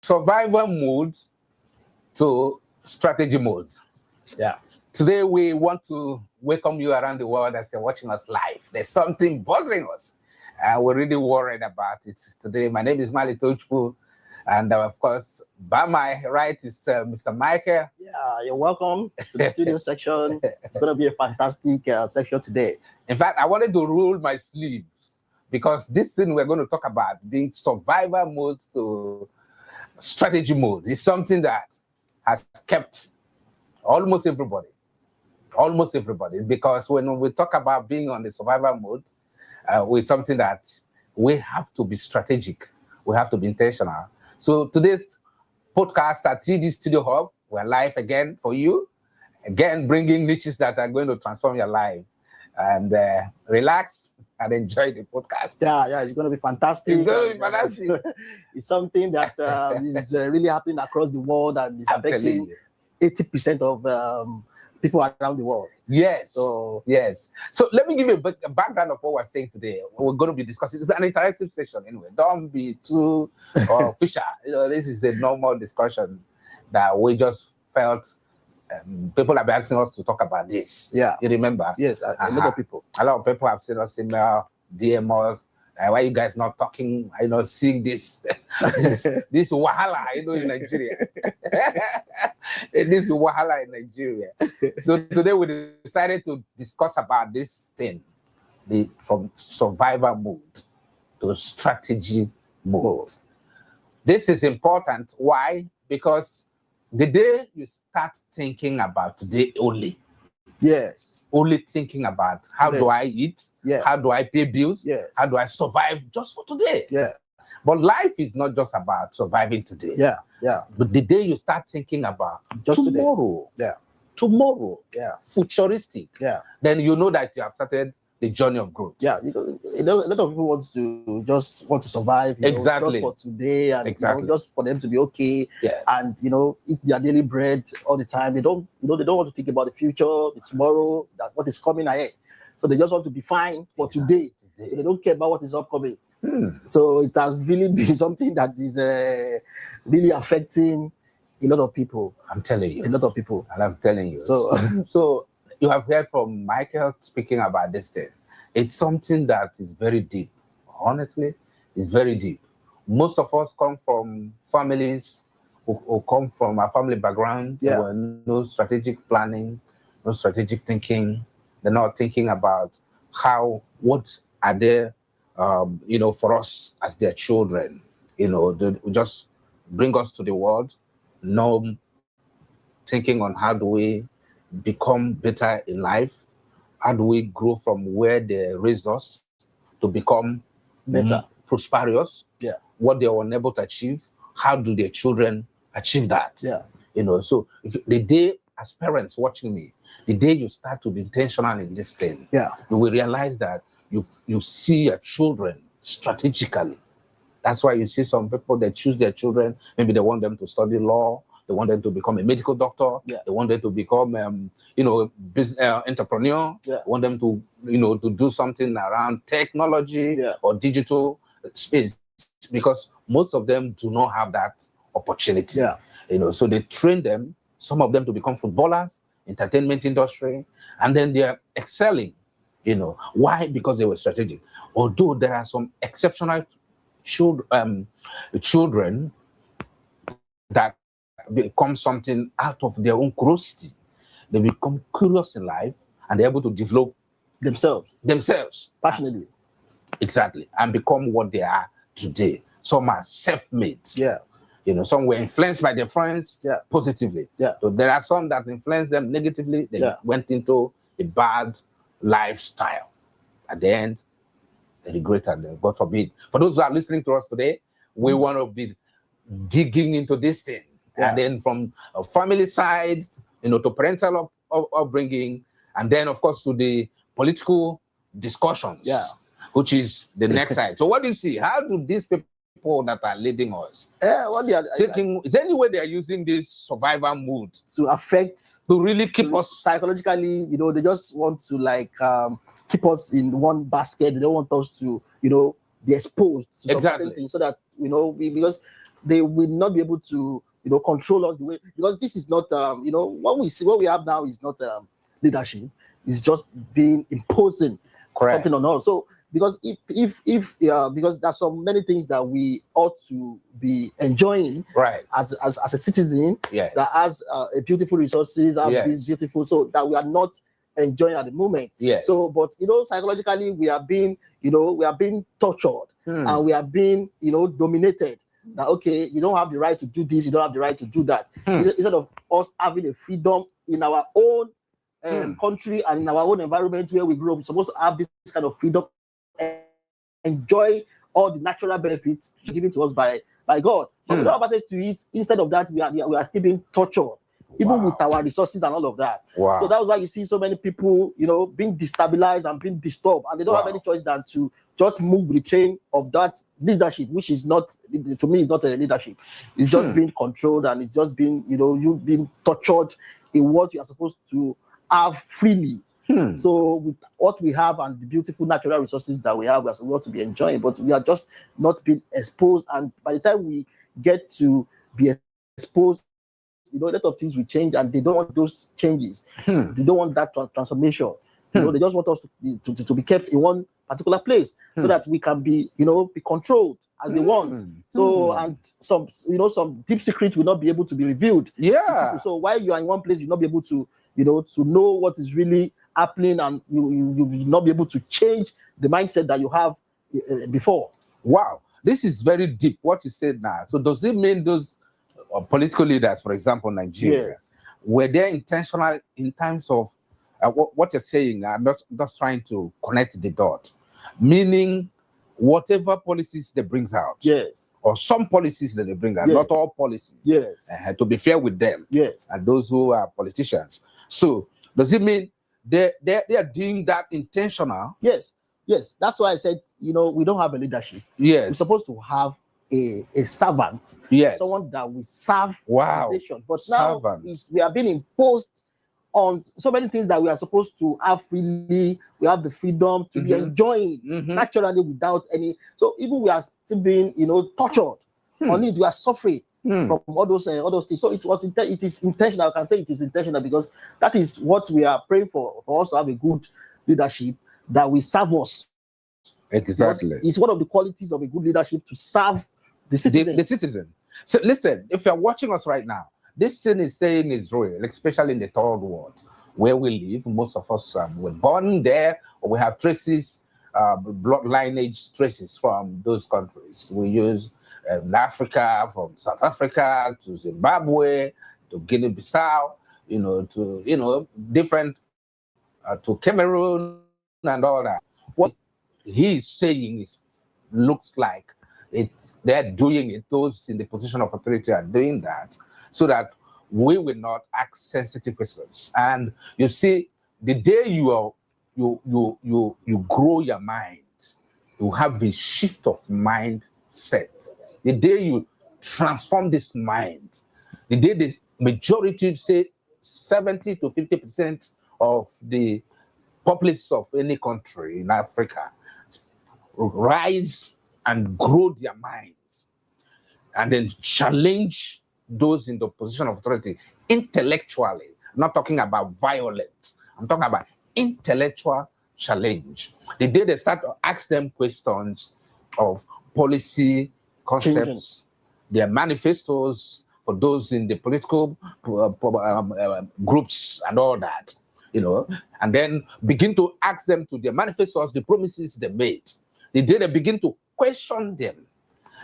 survival mode to strategy mode. Yeah. Today, we want to welcome you around the world as you're watching us live. There's something bothering us. We're really worried about it today. My name is Tochukwu, and of course, by my right is Mr. Michael. Yeah, you're welcome to the studio section. It's going to be a fantastic section today. In fact, I wanted to roll my sleeves because this thing we're going to talk about, being survival mode to strategy mode, is something that has kept almost everybody, because when we talk about being on the survival mode, with something that we have to be strategic, we have to be intentional. So today's podcast at TD Studio Hub, we're live again for you, again bringing niches that are going to transform your life. And relax and enjoy the podcast. Yeah, it's going to be fantastic. It's going to be fantastic. It's something that is really happening across the world and is affecting 80% of people around the world. Yes. So let me give you a background of what we're saying today. We're going to be discussing. It's an interactive session anyway. Don't be too official. This is a normal discussion that we just felt people have been asking us to talk about this. Yeah. You remember? Yes, a lot of people. A lot of people have seen us email, DM us. Why you guys not talking? Seeing this this wahala, in Nigeria. This wahala in Nigeria. So today we decided to discuss about this thing, from survival mode to strategy mode. This is important. Why? Because the day you start thinking about today only, only thinking about how do I eat, how do I pay bills, how do I survive just for today. But life is not just about surviving today. But the day you start thinking about just tomorrow, futuristic, then you know that you have started the journey of growth. A lot of people want to survive, just for today, and just for them to be okay, and eat their daily bread all the time. They don't want to think about the future, the tomorrow, that what is coming ahead. So they just want to be fine for today. So they don't care about what is upcoming. So it has really been something that is really affecting a lot of people. I'm telling you, a lot of people, and I'm telling you. So you have heard from Michael speaking about this thing. It's something that is very deep. Honestly, it's very deep. Most of us come from families who come from a family background. There were no strategic planning, no strategic thinking. They're not thinking about what are there, for us as their children. They just bring us to the world, no thinking on how do we become better in life, how do we grow from where they raised us to become better, prosperous, what they were unable to achieve, how do their children achieve that? So if the day, as parents watching me, the day you start to be intentional in this thing, you will realize that you see your children strategically. That's why you see some people that choose their children, maybe they want them to study law, they want them to become a medical doctor. They want them to become, business entrepreneur. They want them to, to do something around technology or digital space, because most of them do not have that opportunity. So they train them, some of them to become footballers, entertainment industry, and then they are excelling. Why? Because they were strategic. Although there are some exceptional children that become something out of their own curiosity. They become curious in life and they're able to develop themselves passionately. Exactly. And become what they are today. Some are self-made. Some were influenced by their friends positively. So there are some that influenced them negatively. They went into a bad lifestyle. At the end, they regret, and God forbid. For those who are listening to us today, we want to be digging into this thing. And then from a family side, to parental upbringing, and then of course to the political discussions, which is the next side. So what do you see? How do these people that are leading us, is there any way they are using this survival mood to really keep us psychologically? They just want to keep us in one basket. They don't want us to be exposed to certain things, so that because they will not be able to, control us the way, because this is not, what we have now is not leadership. It's just being imposing something on us. So because because there's so many things that we ought to be enjoying, as a citizen, that has a beautiful resources, beautiful, so that we are not enjoying at the moment. So, but psychologically we are being, tortured, and we are being, dominated. That okay, you don't have the right to do this, you don't have the right to do that. Instead of us having a freedom in our own country and in our own environment where we grew up, we're supposed to have this kind of freedom and enjoy all the natural benefits given to us by God. But we don't have access to it. Instead of that, we are still being tortured, even with our resources and all of that. So that was why you see so many people, being destabilized and being disturbed, and they don't have any choice than to just move the chain of that leadership, which is not, to me, it's not a leadership. It's just being controlled, and it's just being, you being tortured in what you are supposed to have freely. So with what we have and the beautiful natural resources that we have, we are supposed to be enjoying, but we are just not being exposed. And by the time we get to be exposed, a lot of things will change, and they don't want those changes. They don't want that transformation. They just want us to be kept in one particular place, so that we can be, be controlled as they want. So and some deep secret will not be able to be revealed. So while you are in one place, you'll not be able to, to know what is really happening, and you will not be able to change the mindset that you have before. Wow, this is very deep what you said now. So does it mean those political leaders, for example, Nigeria, were they intentional in terms of what you're saying? I'm not trying to connect the dot, meaning whatever policies they brings out, or some policies that they bring out, not all policies, to be fair with them, and those who are politicians. So does it mean they are doing that intentional? Yes, that's why I said, we don't have a leadership. We're supposed to have a servant, someone that will serve the nation. But now we are being imposed on so many things that we are supposed to have freely. We have the freedom to be enjoying naturally without any. So even we are still being, tortured on it. We are suffering from all those things. So it is intentional. I can say it is intentional, because that is what we are praying for us to have a good leadership that will serve us. Exactly. Because it's one of the qualities of a good leadership, to serve the citizen. The citizen. So listen, if you're watching us right now, this thing is saying is real, especially in the third world where we live. Most of us were born there, or we have traces, blood lineage traces from those countries. We use Africa, from South Africa to Zimbabwe to Guinea-Bissau, to different, to Cameroon and all that. What he's saying looks like they're doing it. Those in the position of authority are doing that, so that we will not ask sensitive questions. And you see, the day you grow your mind, you have a shift of mindset. The day you transform this mind, the day the majority, say 70 to 50% of the populace of any country in Africa rise and grow their minds, and then challenge those in the position of authority intellectually. I'm not talking about violence. I'm talking about intellectual challenge. The day they start to ask them questions of policy concepts, their manifestos for those in the political groups and all that, and then begin to ask them to their manifestos, the promises they made. The day they begin to question them,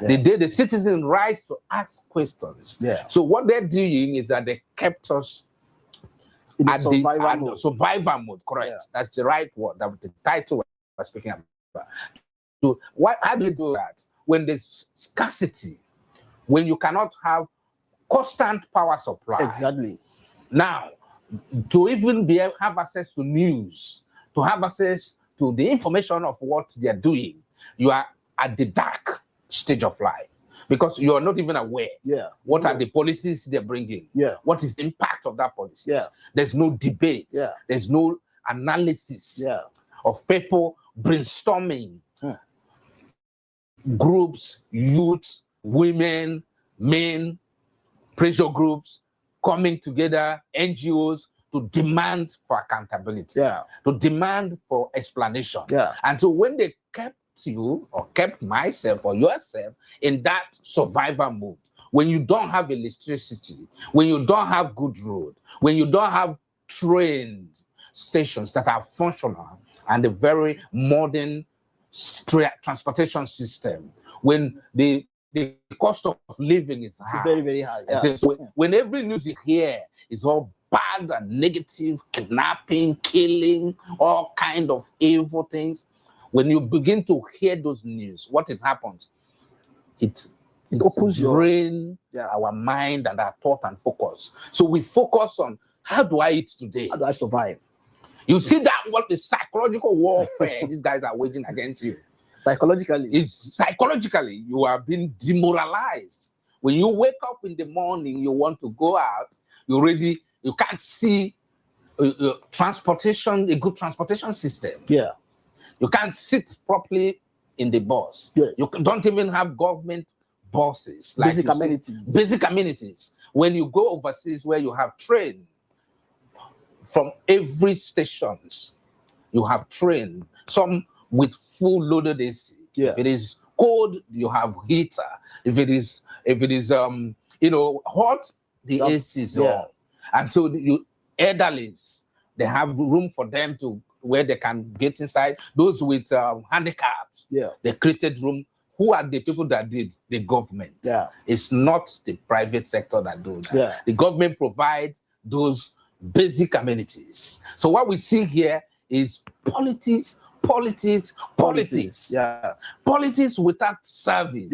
the day the citizen rise to ask questions. So what they're doing is that they kept us in at survival the survival mode. Correct. That's the right word. That was the title we're speaking about. So how do you do that? When there's scarcity, when you cannot have constant power supply. Exactly. Now, to even have access to news, to have access to the information of what they're doing, you are at the dark stage of life, because you are not even aware what are the policies they're bringing, what is the impact of that policy. There's no debate, there's no analysis of people brainstorming, groups, youth, women, main pressure groups coming together, NGOs, to demand for accountability, to demand for explanation. And so when they kept you or kept myself or yourself in that survival mode, when you don't have electricity, when you don't have good road, when you don't have trained stations that are functional and a very modern transportation system, when the cost of living is high. It's very, very high. So when every news you hear is all bad and negative, kidnapping, killing, all kind of evil things, when you begin to hear those news, what has happened? It opens your brain, our mind, and our thought and focus. So we focus on, how do I eat today? How do I survive? You see that what the psychological warfare these guys are waging against you. Psychologically, you are being demoralized. When you wake up in the morning, you want to go out, you can't see transportation, a good transportation system. You can't sit properly in the bus. You don't even have government buses. Like basic amenities. Basic amenities. When you go overseas where you have train, from every stations, you have train, some with full loaded AC. If it is cold, you have heater. If it is hot, the AC is on. And so you elderlies, they have room for them to where they can get inside. Those with handicaps, they created room. Who are the people that did? The government. It's not the private sector that do that. The government provides those basic amenities. So what we see here is politics. Politics without service.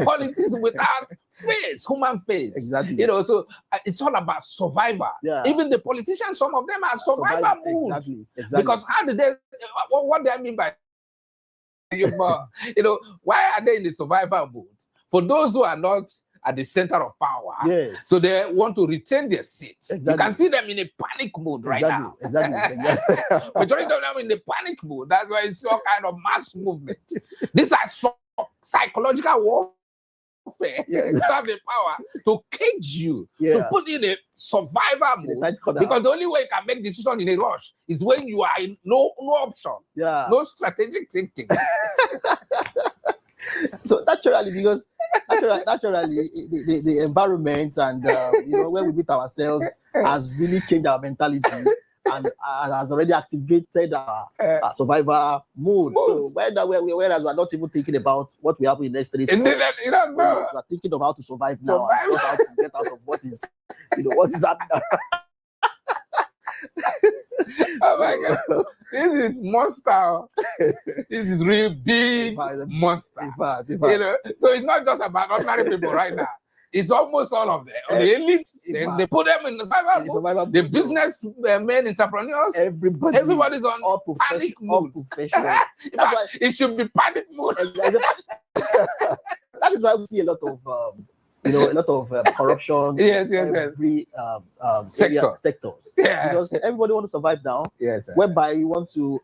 Politics without face, human face. Exactly. So it's all about survivor. Even the politicians, some of them are survivor mood. Exactly. Because how did they? What do I mean by? Why are they in the survivor mood? For those who are not at the center of power, so they want to retain their seats. You can see them in a panic mode right now. Majority of them in the panic mode. That's why it's all kind of mass movement. These are psychological warfare. You have the power to cage you, to put in a survivor mode. Because the only way you can make decisions in a rush is when you are in no option, no strategic thinking. So naturally, because the environment and where we meet ourselves has really changed our mentality and has already activated our survivor mode. So whereas we're not even thinking about what will happen in the next 3 days, you don't know. We're thinking of how to survive now, and how to get out of what is happening. Oh my God. This is monster. This is real big monster. In fact. So it's not just about ordinary people right now. It's almost all of them. The elites, they put them in the survival. The business men, entrepreneurs, everybody's on all panic mode. It should be panic mode. That is why we see a lot of corruption. Every sectors. Because everybody wants to survive now. Whereby you want to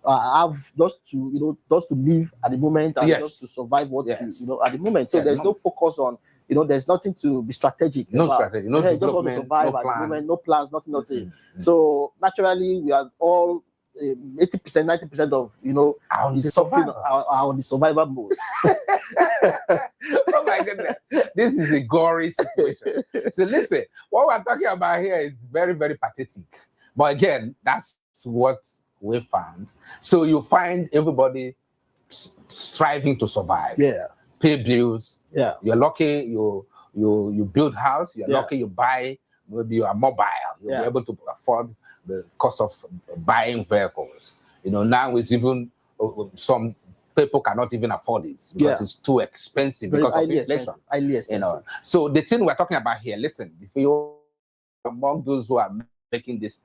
have just to live at the moment and just to survive what at the moment. So there's no focus on there's nothing to be strategic. Strategy. No you just want to survive at the moment. No plans. Nothing. So naturally, we are all 80%, 90% of is suffering on the survival mode. Oh my goodness, this is a gory situation. So listen, what we're talking about here is very, very pathetic. But again, that's what we found. So you find everybody striving to survive. Pay bills. You're lucky you build house. You're lucky you buy. Maybe you are mobile. You'll be able to afford the cost of buying vehicles. Now it's even some people cannot even afford it because it's too expensive because of inflation. So the thing we're talking about here, listen, if you're among those who are making this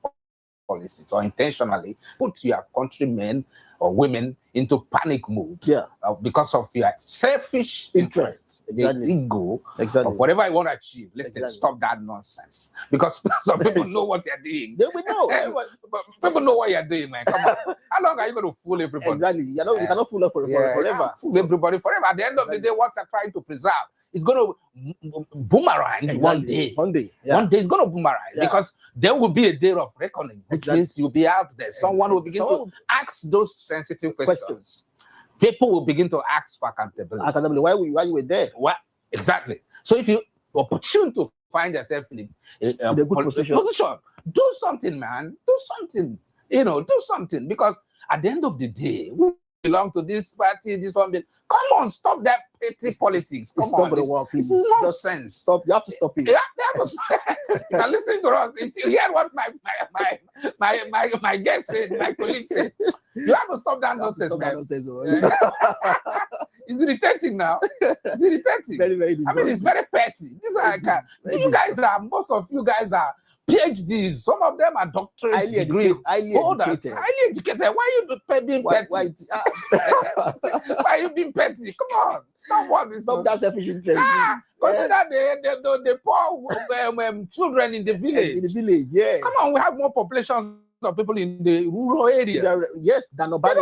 policies or intentionally put your countrymen or women into panic mode because of your selfish interests, the ego of whatever you want to achieve. Listen, stop that nonsense. Because some people know what you're doing. They will know. People know what you're doing, man. Come on. How long are you going to fool everybody? Exactly. You know, you cannot fool us forever. Fool everybody forever. At the end of the day, what you're trying to preserve is going to boomerang one day. One day it's going to boomerang because there will be a day of reckoning, which means you'll be out there. Someone will begin to ask those sensitive questions. People will begin to ask for accountability. Why you were there? Well, exactly. So if you opportune to find yourself in a good position, do something, man. Do something. Do something. Because at the end of the day, we belong to this party, this one. Come on, stop that petty politics. Come on, gonna work, please. It's nonsense. Stop. You have to stop it. You are listening to us. You hear what my guest said, my colleague said. You have to stop that nonsense, man. It's irritating now. It's irritating. Very, very I mean, it's very petty. Most of you guys are PhDs. Some of them are doctorate degree holders. Highly educated. Why are you being petty? Why are you being petty? Come on. Stop that selfish interest. Consider the poor children in the village. In the village, yes. Come on, we have more population of people in the rural areas. Yes, than urban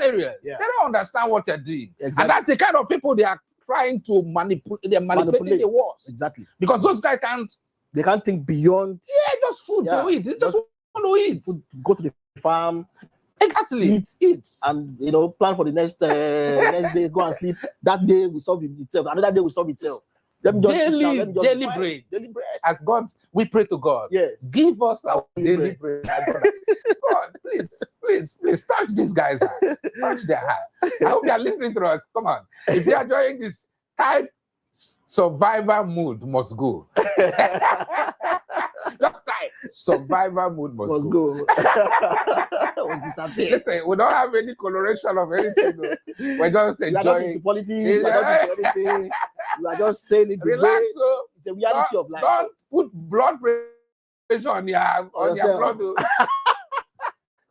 areas. Yeah. They don't understand what you're doing. Exactly. And that's the kind of people they are trying to manipulate. They're manipulating the words. Exactly. Because those guys can't. They can't think beyond. Yeah, just food to eat. They just want to eat. Food, go to the farm. Exactly. Eat. And, plan for the next day, go and sleep. That day will solve itself. Another day will solve itself. Daily bread. As God, we pray to God. Yes. Give us our daily bread. God, please touch these guys' heart. Touch their heart. I hope you are listening to us. Come on. If you are enjoying this, type survivor mood must go. Just type survivor mood must go. Listen, we don't have any coloration of anything. We're just enjoying. We are not into politics. We are not into anything. We are just saying it. Relax. It's a reality of life. Don't put blood pressure on your blood.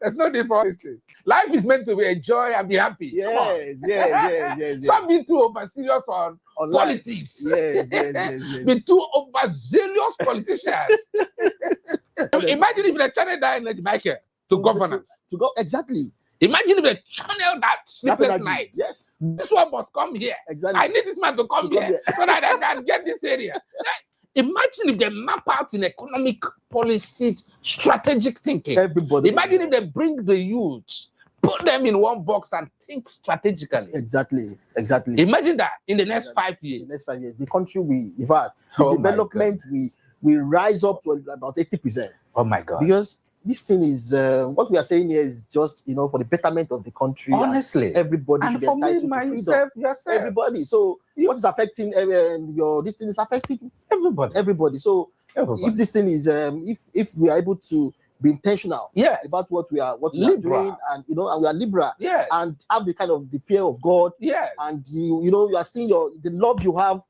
There's no need for all these things. Life is meant to be enjoy and be happy. Yes. Some be too over serious on politics. Yes. Be too overzealous politicians. Imagine if they channel that Michael to governance. Exactly. Imagine if they channel that sleepless night. Yes. This one must come here. Exactly. I need this man to come here so that I can get this area. Imagine if they map out in economic policy, strategic thinking. Everybody. Imagine if they bring the youth, put them in one box and think strategically. Exactly. Imagine that in the next 5 years. In the next 5 years, the country in fact, the development will rise up to about 80%. Oh my God. Because this thing is, what we are saying here is just, for the betterment of the country. Honestly. Everybody should be entitled to freedom. Yourself. Everybody. So what is affecting this thing is affecting everybody. So if this thing is, if we are able to be intentional about what we are doing, and and we are liberal, and have the kind of the fear of God, and you are seeing the love you have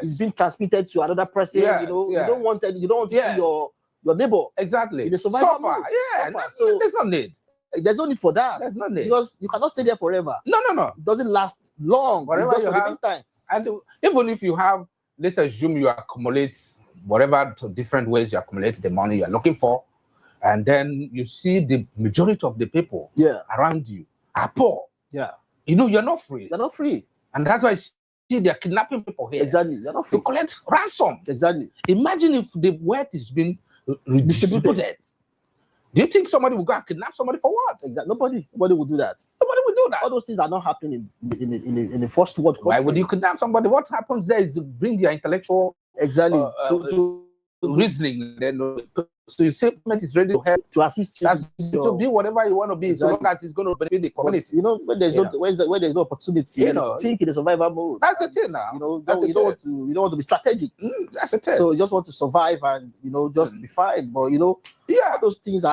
is being transmitted to another person. You don't want to see your neighbor exactly in the survival mode. So there's no need. There's no need for that. There's no need because you cannot stay there forever. No. It doesn't last long. Whatever it's just you for have, the meantime. and even if you have, let's assume you accumulate whatever different ways you accumulate the money you are looking for, and then you see the majority of the people around you are poor. You're not free. You're not free, and that's why. They're kidnapping people here. Exactly. You're not free. To collect ransom. Exactly. Imagine if the wealth is being redistributed. Do you think somebody will go and kidnap somebody for what? Exactly. Nobody will do that. Nobody will do that. All those things are not happening in the first world country. Why would you kidnap somebody? What happens there is to bring your intellectual to reasoning. Then so your statement is ready to help to assist you to be whatever you want to be, so long as it's going to benefit the community. When there's where there's no opportunity, think in the survival mode. That's the thing now. You don't want to be strategic. That's the thing. So you just want to survive and just be fine. But all those things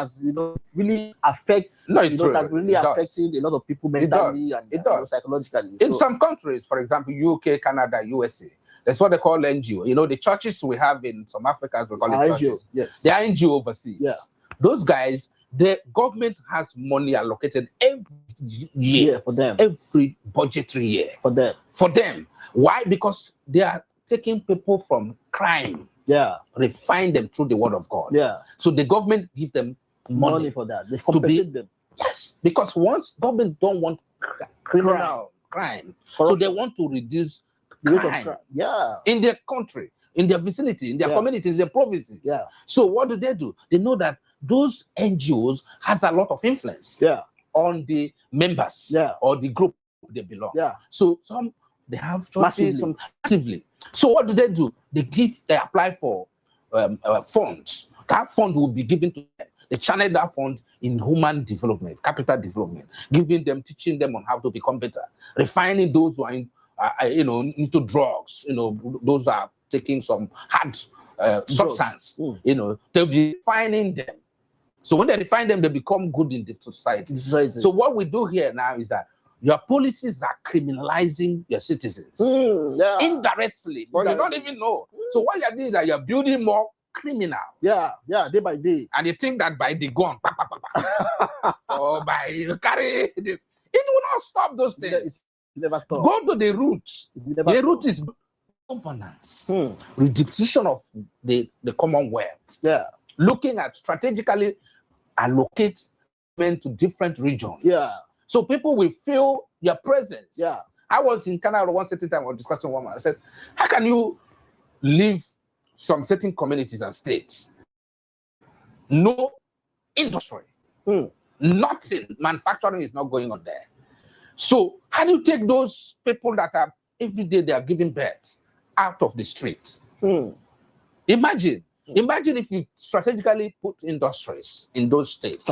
really affects. That's really affecting a lot of people mentally and psychologically. In some countries, for example, UK, Canada, USA. That's what they call NGO. The churches we have in some Africans, we call it churches. Yes. They are NGO overseas. Yeah. Those guys, the government has money allocated every year for them, every budgetary year for them. Why? Because they are taking people from crime, refine them through the word of God. So the government give them money for that. They compensate them. Yes, because once government don't want criminal crime, so they want to reduce the rate of crime. In their country, in their vicinity, in their communities, their provinces. So what do? They know that those NGOs has a lot of influence on the members or the group they belong. So some they have massively. So what do? They apply for funds. That fund will be given to them. They channel that fund in human development, capital development, teaching them on how to become better, refining those who are into drugs. Those are taking some hard substance. They'll be refining them. So when they refine them, they become good in the society. So what we do here now is that your policies are criminalizing your citizens indirectly, but you don't even know. So what you're doing is that you're building more criminals. Day by day. And you think that by the gun, or by carry this, it will not stop those things. It never stops. Go to the roots. The root is governance, redistribution of the Commonwealth. Looking at strategically allocate men to different regions. So people will feel your presence. I was in Canada one certain time. I was discussing with one man. I said, how can you leave some certain communities and states? No industry, nothing. Manufacturing is not going on there. So how do you take those people that are every day they are giving birth out of the streets? Imagine if you strategically put industries in those states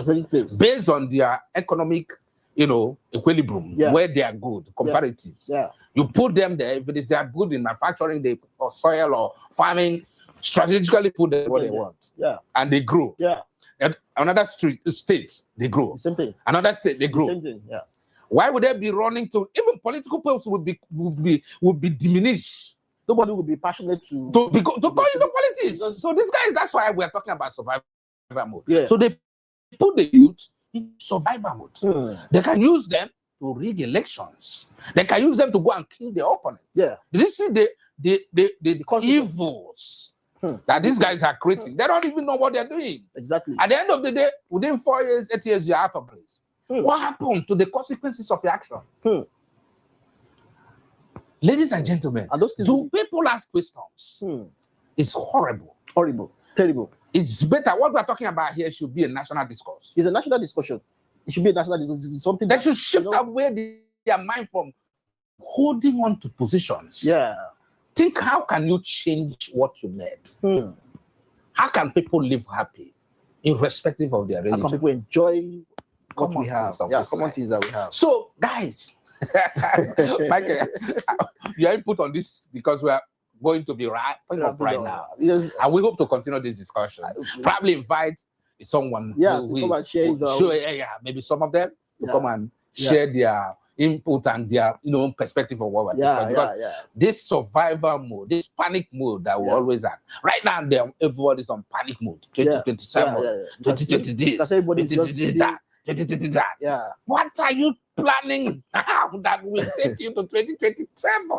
based on their economic, equilibrium, where they are good, comparatives. You put them there. If they are good in manufacturing, or soil or farming, strategically put them what they want. And they grow. And another state, they grow. Same thing. Another state, they grow. Same thing. Why would they be running to even political posts would be diminished? Nobody would be passionate to go into politics. So these guys, that's why we're talking about survival mode. So they put the youth in survival mode. They can use them to rig elections. They can use them to go and kill their opponents. Did you see the evils that these guys are creating? They don't even know what they're doing. Exactly. At the end of the day, within 4 years, 8 years, you're out of place. What happened to the consequences of your action? Ladies and gentlemen, do people ask questions? It's horrible. Horrible. Terrible. It's better. What we're talking about here should be a national discourse. It's a national discussion. It should be a national discussion. It's something that should shift away their mind from holding on to positions. Think, how can you change what you made? How can people live happy, irrespective of their religion? How can people enjoy what we have? Common things that we have. So, guys, Michael, your input on this, because we are going to be right now. Yes. And we hope to continue this discussion. Probably invite someone to come and share maybe some of them to come and share their input and their perspective of what we're discussing. Because this survival mode, this panic mode that we always have. Right now, everybody's on panic mode. 2027, 2020 this, 2020 that. What are you planning now that will take you to 2027?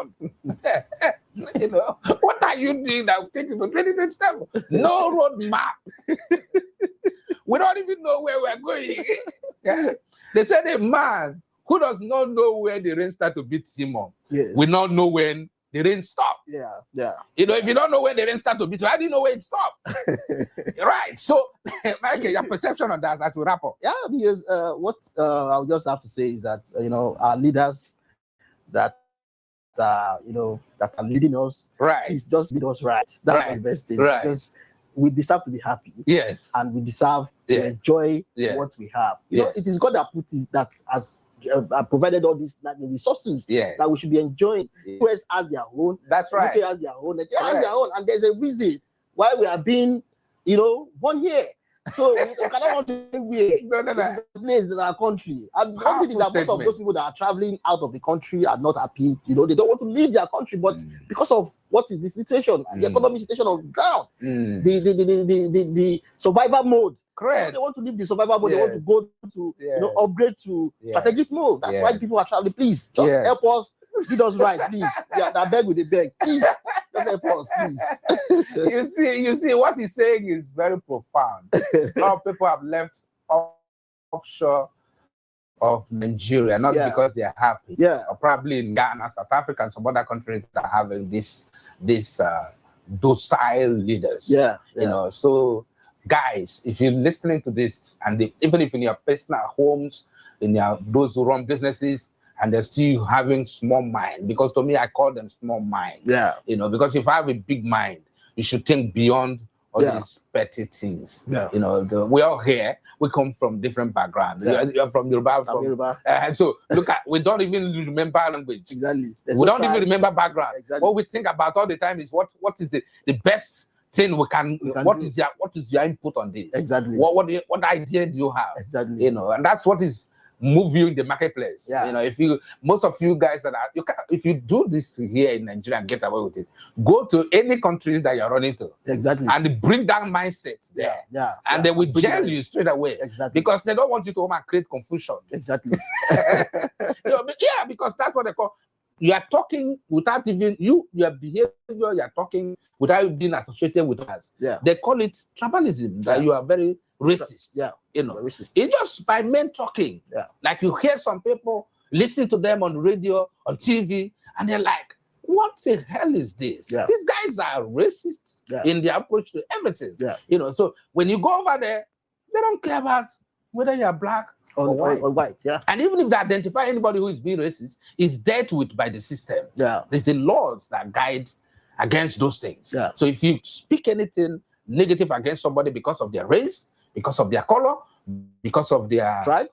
What are you doing that will take you to 2027? No roadmap. We don't even know where we're going. They said a man who does not know where the rain starts to beat him up will not know when the rain stops. If you don't know where the rain starts to beat you, how do you know where it stops? Right. So, Michael, your perception on that as we wrap up. Because what I'll just have to say is that our leaders that that are leading us, is just lead us right. That's the best thing. Because we deserve to be happy. Yes. And we deserve to enjoy what we have. It is God that put it, that has provided all these resources that we should be enjoying. US has their own. That's right. UK has their own. Nigeria has their own. And there's a reason why we are being, born here. So we cannot want to wait. No. It's a place in our country. And one thing is that most of those people that are traveling out of the country are not happy. You know, they don't want to leave their country, but because of what is the situation, the economic situation on the ground, the survival mode. Correct. They want to leave the survival mode. They want to go to upgrade to strategic mode. That's why people are traveling. Please just help us. Lead us right, please. Yeah, I beg with the beg. Please, just help us, please. You see, what he's saying is very profound. A lot of people have left offshore of Nigeria, not because they are happy. Or probably in Ghana, South Africa, and some other countries that are having this docile leaders. You know, so guys, if you're listening to this, and even if in your personal homes, in those who run businesses, and they're still having small mind, because to me, I call them small mind. You know, because if I have a big mind, you should think beyond all these petty things. You know, we're all here. We come from different backgrounds. You're from Yoruba. And so, look at, we don't even remember language. We don't even remember background. What we think about all the time is what is the best thing we can what is your input on this? What idea do you have? You know, and that's what is move you in the marketplace. You know, most of you guys that are, if you do this here in Nigeria and get away with it, go to any countries that you're running to. And bring that mindset there. And they will jail you straight away. Because they don't want you to come and create confusion. You know, because that's what they call, you are talking without even, your behavior, you are talking without being associated with us. They call it tribalism, that you are very racist. You know, it's just by men talking. Like you hear some people listen to them on radio, on TV, and they're like, what the hell is this? These guys are racist in their approach to everything. You know, so when you go over there, they don't care about whether you're black or white. And even if they identify anybody who is being racist, it's dealt with by the system. There's the laws that guide against those things. So if you speak anything negative against somebody because of their race, because of their color, because of their tribe,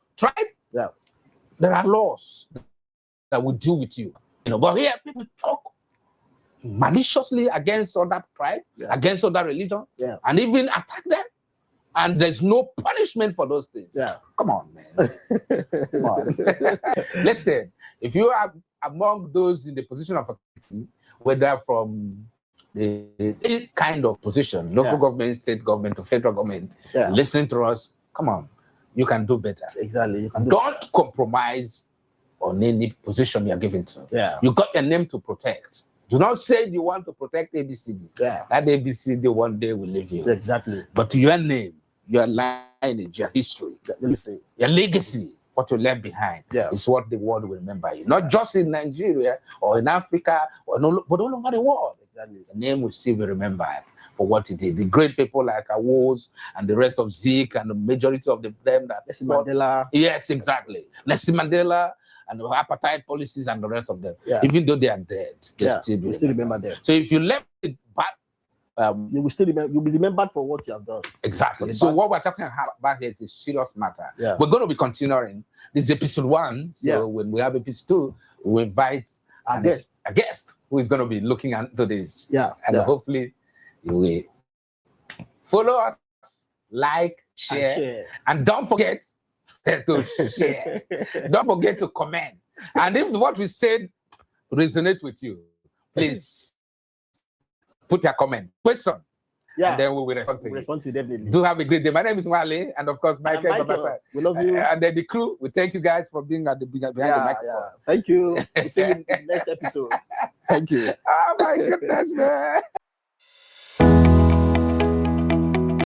there are laws that will deal with you. You know, but here people talk maliciously against other tribe, against other religion, and even attack them. And there's no punishment for those things. Come on, man. Come on. Listen, if you are among those in the position of authority, whether from any kind of position, local government, state government, or federal government, listening to us, come on, you can do better. You can don't compromise on any position you're given to. You got a name to protect. Do not say you want to protect ABCD. That ABCD one day will leave you. But your name, your lineage, your history, your legacy, what you left behind is what the world will remember you. Not just in Nigeria or in Africa, but all over the world. Your name will still be remembered for what it did. The great people like Awoz and the rest of Zeke and the majority of them that Nelson Mandela. Yes, exactly. Nelson Mandela and the apartheid policies and the rest of them. Even though they are dead, they still remember them. So if you left it back, you will still remember. You'll be remembered for what you have done. Exactly. So what we're talking about here is a serious matter. We're going to be continuing. This is episode 1. So when we have episode 2, we invite a guest who is going to be looking into this. And hopefully you will follow us, like, share, and don't forget to share. Don't forget to comment. And if what we said resonates with you, please put your comment, question, and then we will respond to you. Definitely. Do have a great day. My name is Wale, and of course, Michael. We love you. And then the crew, we thank you guys for being at the behind the microphone. Thank you. We'll see you in the next episode. Thank you. Oh my goodness, man.